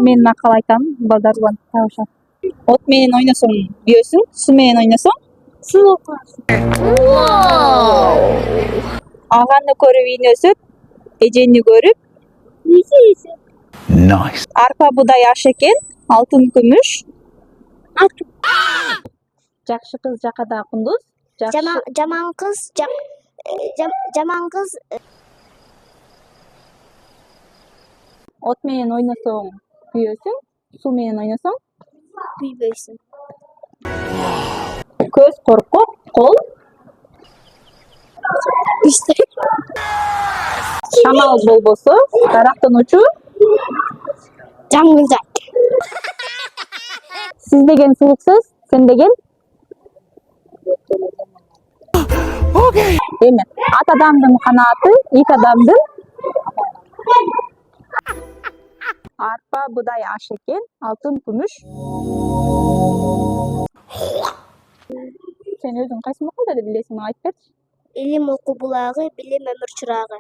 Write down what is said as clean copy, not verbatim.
Мен акыл айтам, балдарлан табышат. От менен ойносоң бүйөсүң, суу менен ойносоң Суу окуyorsun. аганы көрүп ийне өсөт, эжени көрүп Yüzü. Nice. арпа будай аш экен, алтын күмүш. At. Жакшы кыз жакада кундуз, жакшы Caman kız. Caman kız. от менен ойносоң күйөсүң, суу менен ойносоң Büyüyorsun. көз коркок, кол İşte. шамал болбосо дарактын учу. Cam güzel. Siz деген сулук сөз, сен деген эме ат адамдын канааты, ит адамдын арпа будай аш экен, алтын күмүш. Сен өзүң кайсы макалдарды билесиң, айтып берчи. İlim oku bulağı, bilim ömür çırağı.